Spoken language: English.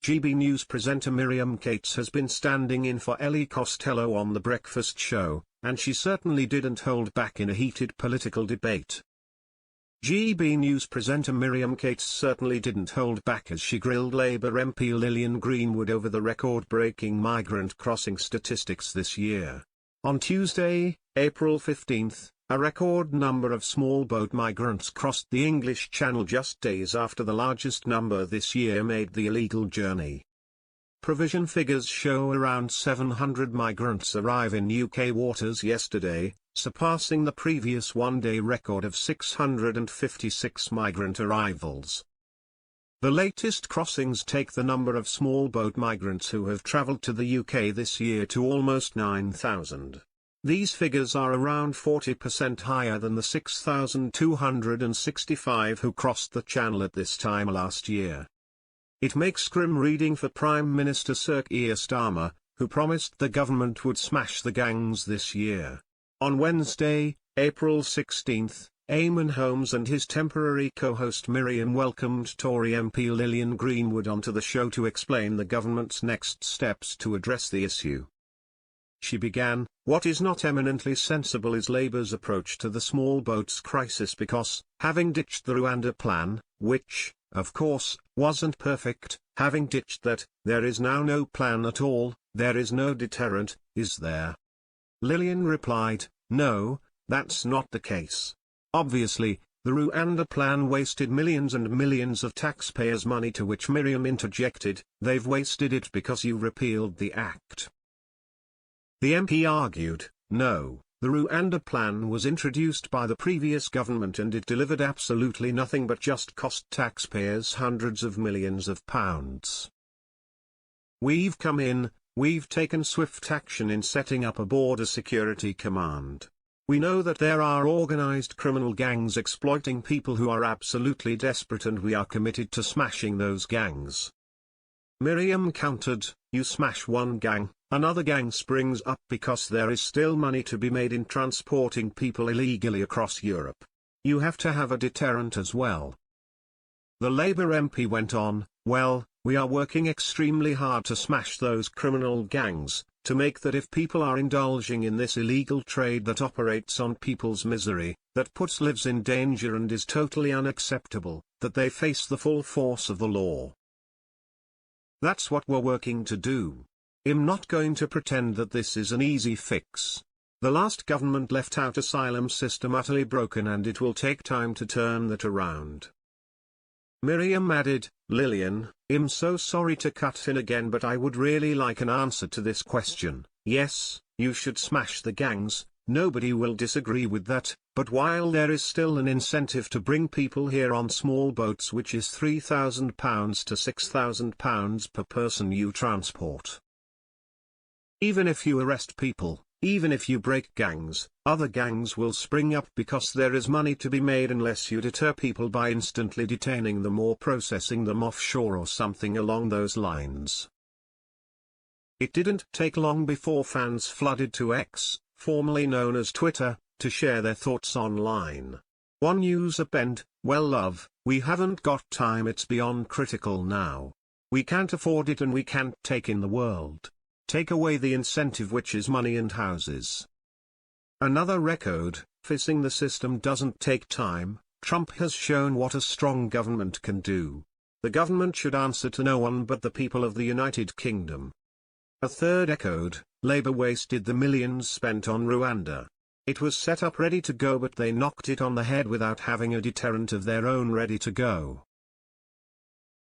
GB News presenter Miriam Cates has been standing in for Ellie Costello on The Breakfast Show, and she certainly didn't hold back in a heated political debate. GB News presenter Miriam Cates certainly didn't hold back as she grilled Labour MP Lilian Gree over the record-breaking migrant crossing statistics this year. On Tuesday, April 15, a record number of small boat migrants crossed the English Channel just days after the largest number this year made the illegal journey. Provision figures show around 700 migrants arrive in UK waters yesterday, surpassing the previous one-day record of 656 migrant arrivals. The latest crossings take the number of small boat migrants who have travelled to the UK this year to almost 9,000. These figures are around 40% higher than the 6,265 who crossed the Channel at this time last year. It makes grim reading for Prime Minister Sir Keir Starmer, who promised the government would smash the gangs this year. On Wednesday, April 16, Eamon Holmes and his temporary co-host Miriam welcomed Tory MP Lilian Gree onto the show to explain the government's next steps to address the issue. She began, "What is not eminently sensible is Labour's approach to the small boats crisis because, having ditched the Rwanda plan, which, of course, wasn't perfect, having ditched that, there is now no plan at all, there is no deterrent, is there?" Lilian replied, "No, that's not the case. Obviously, the Rwanda plan wasted millions and millions of taxpayers' money," to which Miriam interjected, "They've wasted it because you repealed the act." The MP argued, "No, the Rwanda plan was introduced by the previous government and it delivered absolutely nothing but just cost taxpayers hundreds of millions of pounds. We've come in, we've taken swift action in setting up a border security command. We know that there are organised criminal gangs exploiting people who are absolutely desperate and we are committed to smashing those gangs." Miriam countered, "You smash one gang, another gang springs up because there is still money to be made in transporting people illegally across Europe. You have to have a deterrent as well." The Labour MP went on, "Well, we are working extremely hard to smash those criminal gangs, to make that if people are indulging in this illegal trade that operates on people's misery, that puts lives in danger and is totally unacceptable, that they face the full force of the law. That's what we're working to do. I'm not going to pretend that this is an easy fix. The last government left our asylum system utterly broken and it will take time to turn that around." Miriam added, "Lilian, I'm so sorry to cut in again but I would really like an answer to this question. Yes, you should smash the gangs, nobody will disagree with that, but while there is still an incentive to bring people here on small boats which is £3,000 to £6,000 per person you transport. Even if you arrest people, even if you break gangs, other gangs will spring up because there is money to be made unless you deter people by instantly detaining them or processing them offshore or something along those lines." It didn't take long before fans flooded to X, formerly known as Twitter, to share their thoughts online. One user penned, "Well love, we haven't got time, it's beyond critical now. We can't afford it and we can't take in the world. Take away the incentive which is money and houses." Another echoed, "Fixing the system doesn't take time, Trump has shown what a strong government can do. The government should answer to no one but the people of the United Kingdom." A third echoed, "Labour wasted the millions spent on Rwanda. It was set up ready to go but they knocked it on the head without having a deterrent of their own ready to go."